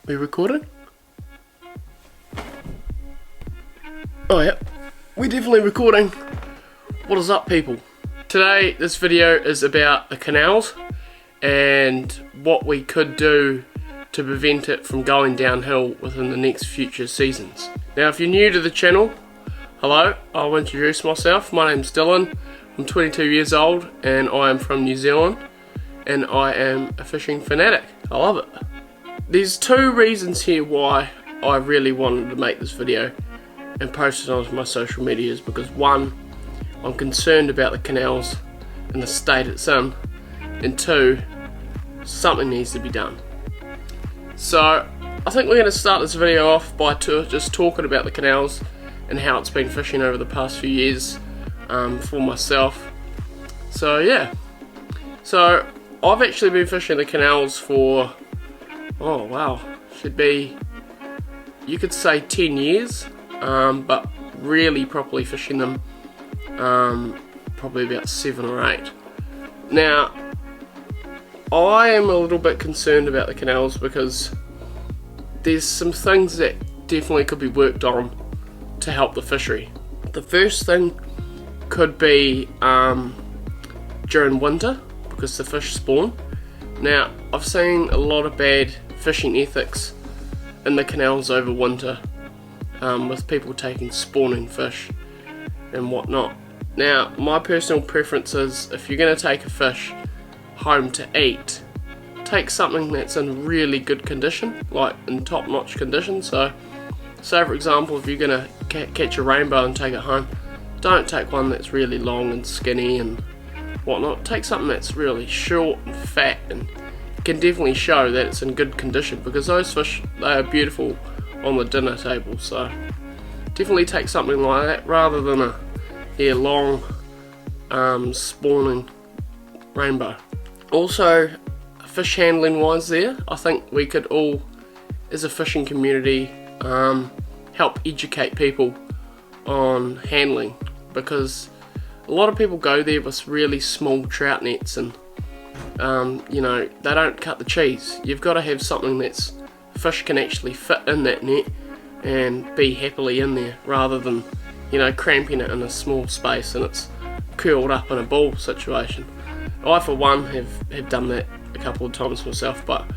We recording? Oh yeah, we're definitely recording. What is up, people? Today this video is about the canals and what we could do to prevent it from going downhill within the next future seasons. Now if you're new to the channel, hello, I'll introduce myself. My name's Dylan, I'm 22 years old and I am from New Zealand and I am a fishing fanatic. I love it. There's two reasons here why I really wanted to make this video and post it onto my social medias, because one, I'm concerned about the canals and the state it's in, and two, something needs to be done. So I think we're going to start this video off by just talking about the canals and how it's been fishing over the past few years for myself. So yeah, so I've actually been fishing the canals for, oh wow, should be, you could say 10 years, but really properly fishing them probably about 7 or 8. Now I am a little bit concerned about the canals because there's some things that definitely could be worked on to help the fishery. The first thing could be during winter, because the fish spawn. Now I've seen a lot of bad fishing ethics in the canals over winter, with people taking spawning fish and whatnot. Now my personal preference is, if you're going to take a fish home to eat, take something that's in really good condition, like in top-notch condition. So say for example, if you're going to catch a rainbow and take it home, don't take one that's really long and skinny and whatnot. Take something that's really short and fat and can definitely show that it's in good condition, because those fish, they are beautiful on the dinner table. So definitely take something like that rather than a long spawning rainbow. Also, fish handling wise there, I think we could all, as a fishing community, help educate people on handling, because a lot of people go there with really small trout nets and you know, they don't cut the cheese. You've got to have something that's fish can actually fit in that net and be happily in there, rather than, you know, cramping it in a small space and it's curled up in a ball situation. I for one have done that a couple of times myself, but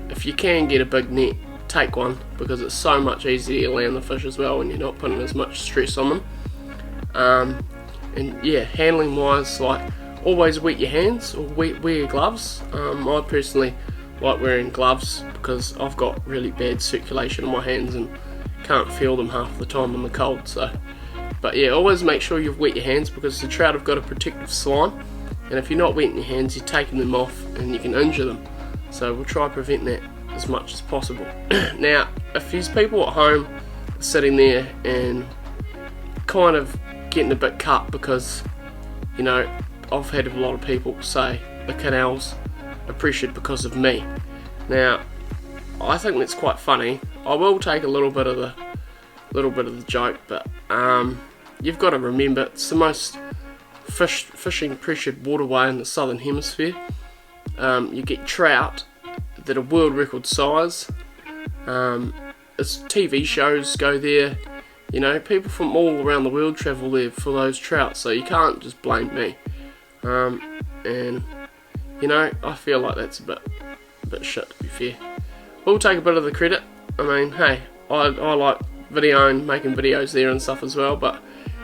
if you can get a big net, take one, because it's so much easier to land the fish as well and you're not putting as much stress on them. And yeah, handling wise, like, always wet your hands or wear gloves. I personally like wearing gloves because I've got really bad circulation in my hands and can't feel them half the time in the cold. So, but yeah, always make sure you've wet your hands, because the trout have got a protective slime, and if you're not wetting your hands, you're taking them off and you can injure them. So we'll try to prevent that as much as possible. Now, if there's people at home sitting there and kind of getting a bit cut because, you know, I've had a lot of people say the canals are pressured because of me. Now I think that's quite funny. I will take a little bit of the joke, but you've got to remember it's the most fishing pressured waterway in the southern hemisphere. You get trout that are world record size. It's TV shows go there. You know, people from all around the world travel there for those trout, so you can't just blame me. And you know, I feel like that's a bit shit, to be fair. We'll take a bit of the credit. I mean, hey, I like making videos there and stuff as well, but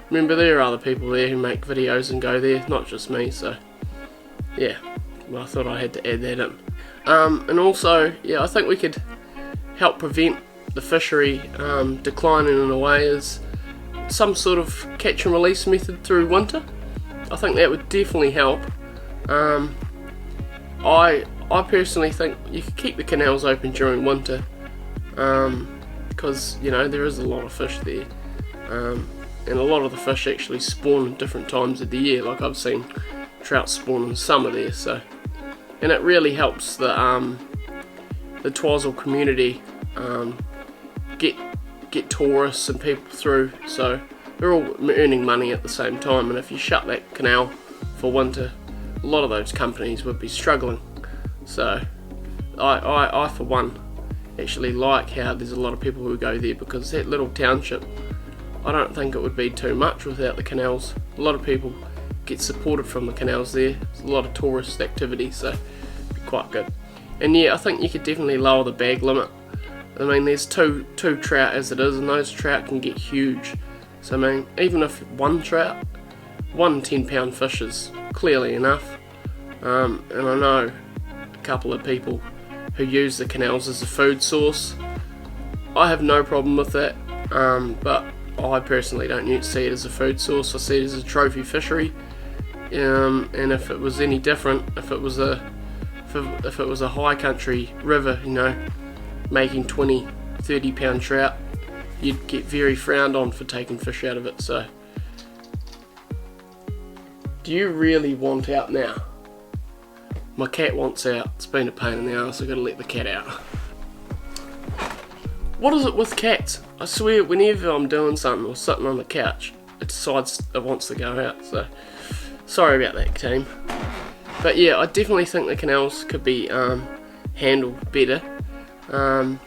remember, there are other people there who make videos and go there, not just me. So yeah, well, I thought I had to add that in. And also, yeah, I think we could help prevent the fishery declining in a way is some sort of catch and release method through winter. I think that would definitely help. I personally think you could keep the canals open during winter, because, you know, there is a lot of fish there, and a lot of the fish actually spawn at different times of the year. Like, I've seen trout spawn in summer there, so, and it really helps the Twizel community get tourists and people through, so they're all earning money at the same time. And if you shut that canal for winter, a lot of those companies would be struggling. So I for one actually like how there's a lot of people who go there, because that little township, I don't think it would be too much without the canals. A lot of people get supported from the canals there. There's a lot of tourist activity, so it'd be quite good. And yeah, I think you could definitely lower the bag limit. I mean, there's two trout as it is, and those trout can get huge. So I mean, even if one 10-pound fish is clearly enough. And I know a couple of people who use the canals as a food source. I have no problem with that, but I personally don't see it as a food source. I see it as a trophy fishery. And if it was any different, if it was a high country river, you know, making 20-30 pound trout, you'd get very frowned on for taking fish out of it. So do you really want out now? My cat wants out. It's been a pain in the ass. I've got to let the cat out. What is it with cats? I swear, whenever I'm doing something or sitting on the couch, it decides it wants to go out. So sorry about that, team. But yeah, I definitely think the canals could be handled better. And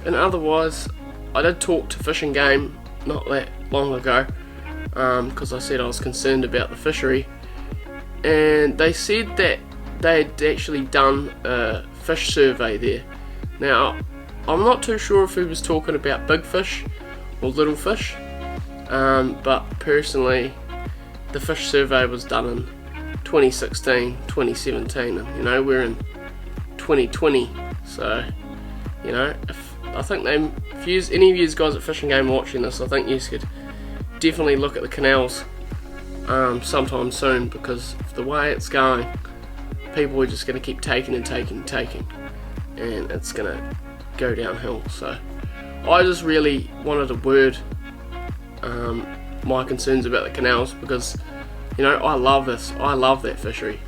otherwise, I did talk to Fish and Game not that long ago, because I said I was concerned about the fishery, and they said that they had actually done a fish survey there. Now, I'm not too sure if he was talking about big fish or little fish, but personally, the fish survey was done in 2016, 2017, and you know, we're in 2020, so you know, if any of you guys at Fish and Game watching this, I think you could definitely look at the canals sometime soon, because of the way it's going, people are just going to keep taking, and it's going to go downhill. So I just really wanted to word my concerns about the canals, because you know, I love that fishery.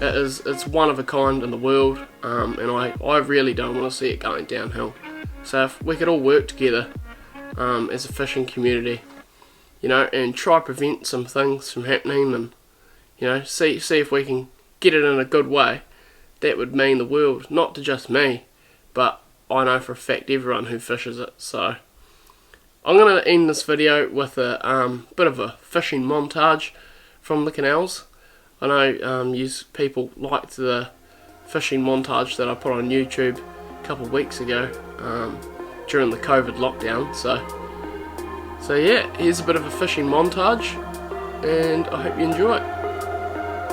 It's one of a kind in the world, and I really don't want to see it going downhill. So if we could all work together as a fishing community, you know, and try to prevent some things from happening, and you know, see if we can get it in a good way, that would mean the world, not to just me, but I know for a fact everyone who fishes it. So I'm going to end this video with a bit of a fishing montage from the canals. I know you people liked the fishing montage that I put on YouTube a couple of weeks ago during the COVID lockdown. So yeah, here's a bit of a fishing montage, and I hope you enjoy it.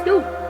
Yo!